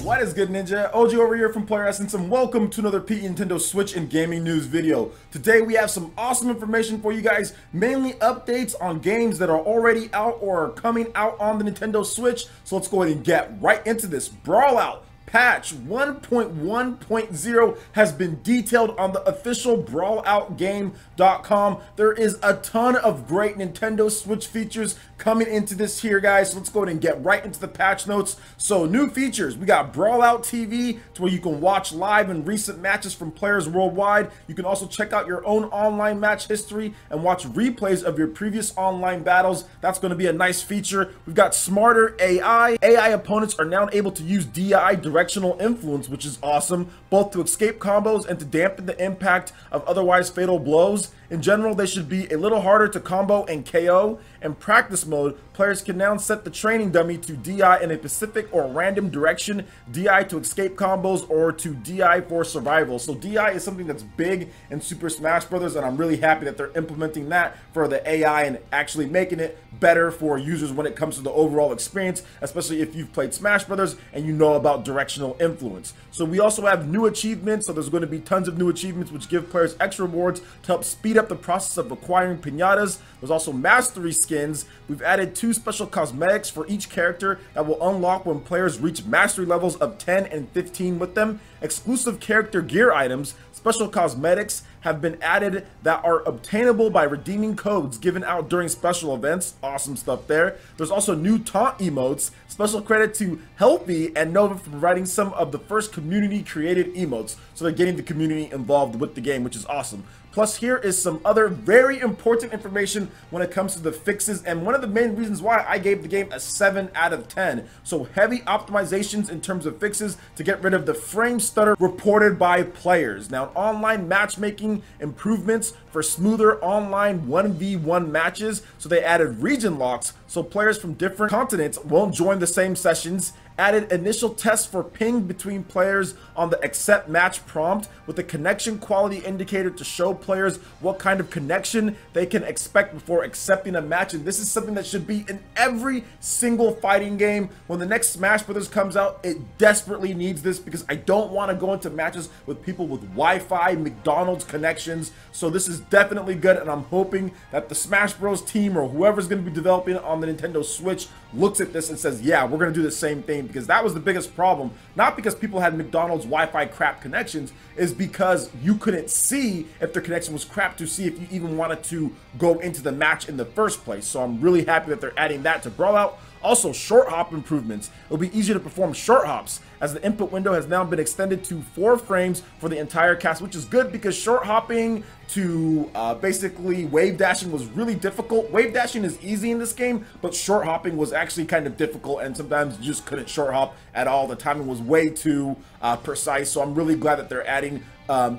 What is good, Ninja? OG over here from Player Essence, and welcome to another Nintendo Switch and Gaming News video. Today we have some awesome information for you guys, mainly updates on games that are already out or are coming out on the Nintendo Switch. So let's go ahead and get right into this. Brawlout patch 1.1.0 has been detailed on the official brawloutgame.com. There is a ton of great Nintendo Switch features coming into this here, guys. So let's go ahead and get right into the patch notes. So new features, we got Brawlout TV, to where you can watch live and recent matches from players worldwide. You can also check out your own online match history and watch replays of your previous online battles. That's going to be a nice feature. We've got smarter AI. AI opponents are now able to use DI directional influence, which is awesome, both to escape combos and to dampen the impact of otherwise fatal blows. In general, they should be a little harder to combo and KO. In practice mode, players can now set the training dummy to DI in a specific or random direction, DI to escape combos, or to DI for survival. So DI is something that's big in Super Smash Bros., and I'm really happy that they're implementing that for the AI and actually making it better for users when it comes to the overall experience, especially if you've played Smash Bros. And you know about directional influence. So we also have new achievements, so there's going to be tons of new achievements which give players extra rewards to help speed up the process of acquiring piñatas. There's also mastery skins. We've added 2 special cosmetics for each character that will unlock when players reach mastery levels of 10 and 15 with them. Exclusive character gear items, special cosmetics have been added that are obtainable by redeeming codes given out during special events. Awesome stuff there. There's also new taunt emotes. Special credit to Healthy and Nova for providing some of the first community created emotes. So they're getting the community involved with the game, which is awesome. Plus, here is some other very important information when it comes to the fixes, and one of the main reasons why I gave the game a 7 out of 10. So heavy optimizations in terms of fixes to get rid of the frame stutter reported by players. Now, online matchmaking improvements for smoother online 1v1 matches. So they added region locks so players from different continents won't join the same sessions. Added initial tests for ping between players on the accept match prompt with a connection quality indicator to show players what kind of connection they can expect before accepting a match. And this is something that should be in every single fighting game. When the next Smash Bros. Comes out, it desperately needs this, because I don't want to go into matches with people with Wi-Fi, McDonald's connections. So this is definitely good, and I'm hoping that the Smash Bros. Team or whoever's going to be developing it on the Nintendo Switch looks at this and says, yeah, we're going to do the same thing, because that was the biggest problem. Not because people had McDonald's Wi-Fi crap connections, is because you couldn't see if their connection was crap to see if you even wanted to go into the match in the first place. So I'm really happy that they're adding that to Brawlout. Also, short hop improvements. It'll be easier to perform short hops, as the input window has now been extended to 4 frames for the entire cast, which is good, because short hopping to basically wave dashing was really difficult. Wave dashing is easy in this game, but short hopping was actually kind of difficult, and sometimes you just couldn't short hop at all. The timing was way too precise. So I'm really glad that they're adding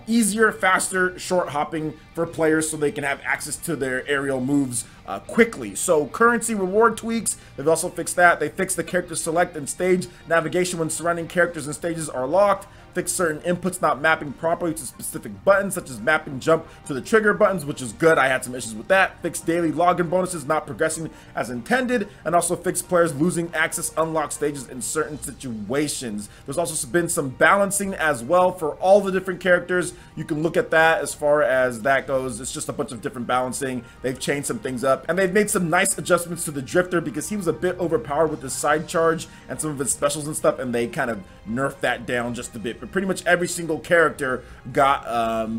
easier, faster short hopping for players so they can have access to their aerial moves quickly. So currency reward tweaks, they've also fixed that. They fixed the character select and stage navigation when surrounding characters and stages are locked. Fix certain inputs not mapping properly to specific buttons, such as mapping jump to the trigger buttons, which is good. I had some issues with that. Fix daily login bonuses not progressing as intended, and also fix players losing access unlocked stages in certain situations. There's also been some balancing as well for all the different characters. You can look at that as far as that goes. It's just a bunch of different balancing. They've changed some things up, and they've made some nice adjustments to the Drifter, because he was a bit overpowered with his side charge and some of his specials and stuff, and they kind of nerfed that down just a bit. But pretty much every single character got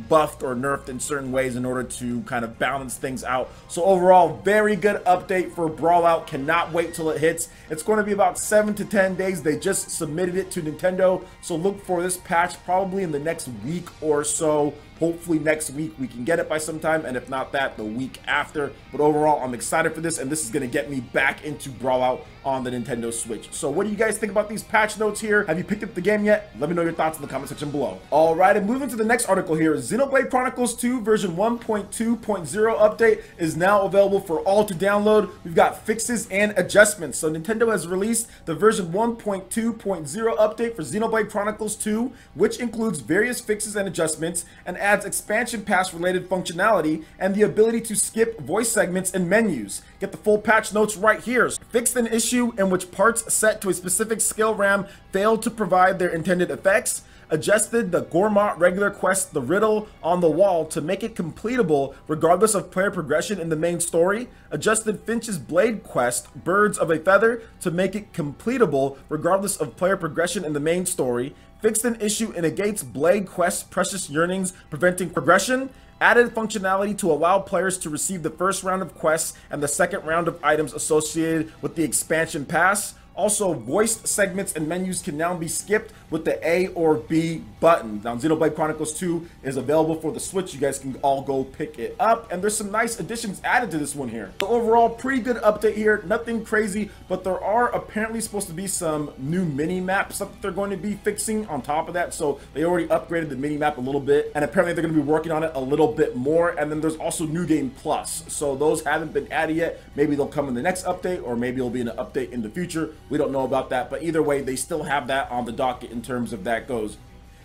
buffed or nerfed in certain ways in order to kind of balance things out. So overall, very good update for Brawlout. Cannot wait till it hits. It's going to be about 7 to 10 days. They just submitted it to Nintendo, so look for this patch probably in the next week or so. Hopefully next week we can get it by sometime, and if not that, the week after. But overall, I'm excited for this, and this is going to get me back into Brawlout on the Nintendo Switch. So what do you guys think about these patch notes here? Have you picked up the game yet? Let me know your thoughts in the comment section below. Alright, and moving to the next article here, Xenoblade Chronicles 2 version 1.2.0 update is now available for all to download. We've got fixes and adjustments. So Nintendo has released the version 1.2.0 update for Xenoblade Chronicles 2, which includes various fixes and adjustments, and adds expansion pass related functionality and the ability to skip voice segments and menus. Get the full patch notes right here. Fixed an issue in which parts set to a specific skill RAM failed to provide their intended effects. Adjusted the Gourmand regular quest The Riddle on the Wall to make it completable regardless of player progression in the main story. Adjusted Finch's Blade quest Birds of a Feather to make it completable regardless of player progression in the main story. Fixed an issue in Agate's Blade quest Precious Yearnings preventing progression. Added functionality to allow players to receive the first round of quests and the second round of items associated with the expansion pass. Also, voiced segments and menus can now be skipped with the A or B button. Now, Xenoblade Chronicles 2 is available for the Switch. You guys can all go pick it up. And there's some nice additions added to this one here. So overall, pretty good update here. Nothing crazy, but there are apparently supposed to be some new mini-maps that they're going to be fixing on top of that. So they already upgraded the mini-map a little bit, and apparently they're going to be working on it a little bit more. And then there's also New Game Plus. So those haven't been added yet. Maybe they'll come in the next update, or maybe it'll be in an update in the future. We don't know about that, but either way, they still have that on the docket in terms of that goes.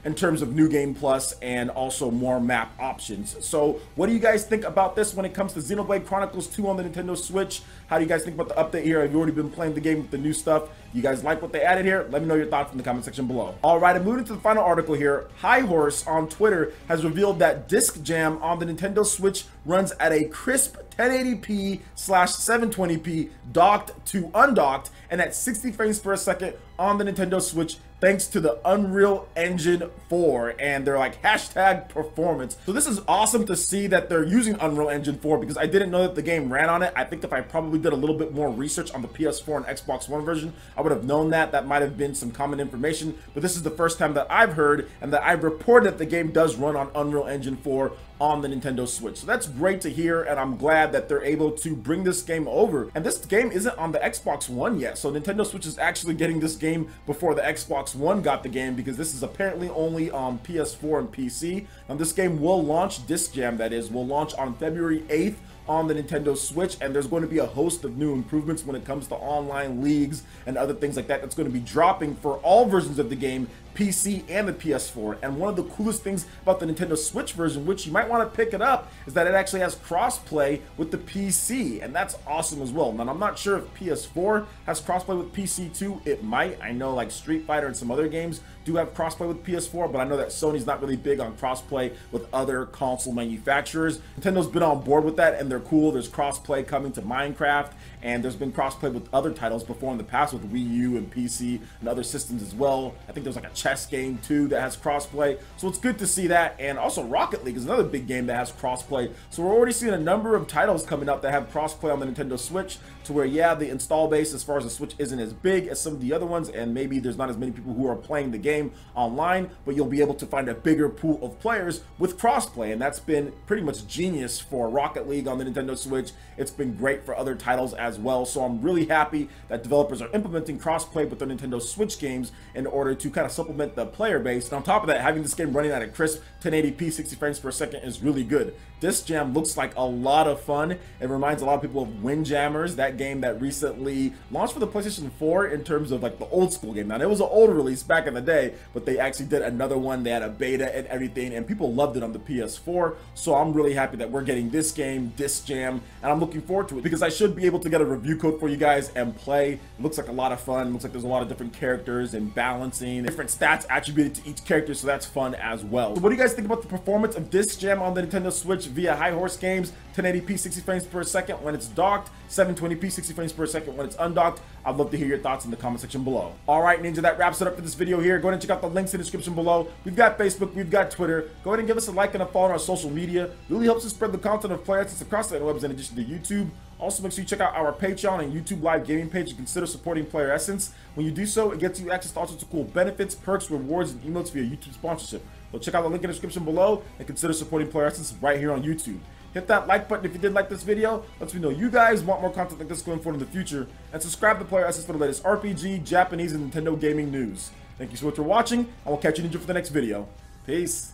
In terms of New Game Plus and also more map options. So what do you guys think about this when it comes to Xenoblade Chronicles 2 on the Nintendo Switch? How do you guys think about the update here? Have you already been playing the game with the new stuff? You guys like what they added here? Let me know your thoughts in the comment section below. All right, I'm moving to the final article here. High Horse on Twitter has revealed that Disc Jam on the Nintendo Switch runs at a crisp 1080p/720p docked to undocked and at 60 frames per second on the Nintendo Switch thanks to the Unreal Engine 4, and they're like hashtag performance. So this is awesome to see that they're using Unreal Engine 4 because I didn't know that the game ran on it. I think if I probably did a little bit more research on the PS4 and Xbox One version, I would have known that. That might have been some common information, but this is the first time that I've heard and that I've reported that the game does run on Unreal Engine 4 on the Nintendo Switch. So that's great to hear, and I'm glad that they're able to bring this game over. And this game isn't on the Xbox One yet, so Nintendo Switch is actually getting this game before the Xbox One got the game, because this is apparently only on PS4 and PC. And this game will launch, Disc Jam that is, will launch on February 8th on the Nintendo Switch, and there's going to be a host of new improvements when it comes to online leagues and other things like that that's going to be dropping for all versions of the game, PC and the PS4. And one of the coolest things about the Nintendo Switch version, which you might want to pick it up, is that it actually has crossplay with the PC, and that's awesome as well. Now, I'm not sure if PS4 has crossplay with PC too. It might. I know like Street Fighter and some other games do have crossplay with PS4, but I know that Sony's not really big on crossplay with other console manufacturers. Nintendo's been on board with that, and they're cool. There's crossplay coming to Minecraft, and there's been crossplay with other titles before in the past with Wii U and PC and other systems as well. I think there's like a chess game too that has crossplay, so it's good to see that. And also Rocket League is another big game that has crossplay, so we're already seeing a number of titles coming up that have crossplay on the Nintendo Switch, to where, yeah, the install base as far as the Switch isn't as big as some of the other ones, and maybe there's not as many people who are playing the game online, but you'll be able to find a bigger pool of players with crossplay, and that's been pretty much genius for Rocket League on the Nintendo Switch. It's been great for other titles as well, so I'm really happy that developers are implementing crossplay with their Nintendo Switch games in order to kind of supplement the player base. And on top of that, having this game running at a crisp 1080p 60 frames per second is really good. Disc Jam looks like a lot of fun. It reminds a lot of people of Windjammers, that game that recently launched for the PlayStation 4 in terms of like the old school game. Now, it was an old release back in the day, but they actually did another one. They had a beta and everything, and people loved it on the PS4. So I'm really happy that we're getting this game, Disc Jam, and I'm looking forward to it because I should be able to get a review code for you guys and play. It looks like a lot of fun. It looks like there's a lot of different characters and balancing, different stats attributed to each character, so that's fun as well. So what do you guys think about the performance of Disc Jam on the Nintendo Switch via High Horse Games? 1080p 60 frames per second when it's docked, 720p 60 frames per second when it's undocked. I'd love to hear your thoughts in the comment section below. All right, Ninja, that wraps it up for this video here. Go ahead and check out the links in the description below. We've got Facebook, we've got Twitter. Go ahead and give us a like and a follow on our social media. It really helps us spread the content of Player Essence across the interwebs in addition to YouTube. Also, make sure you check out our Patreon and YouTube Live gaming page and consider supporting Player Essence. When you do so, it gets you access to all sorts of cool benefits, perks, rewards, and emotes via YouTube sponsorship. So check out the link in the description below and consider supporting Player Essence right here on YouTube. Hit that like button if you did like this video. Lets me know you guys want more content like this going forward in the future. And subscribe to Player Essence for the latest RPG, Japanese, and Nintendo gaming news. Thank you so much for watching, and we'll catch you, Ninja, for the next video. Peace.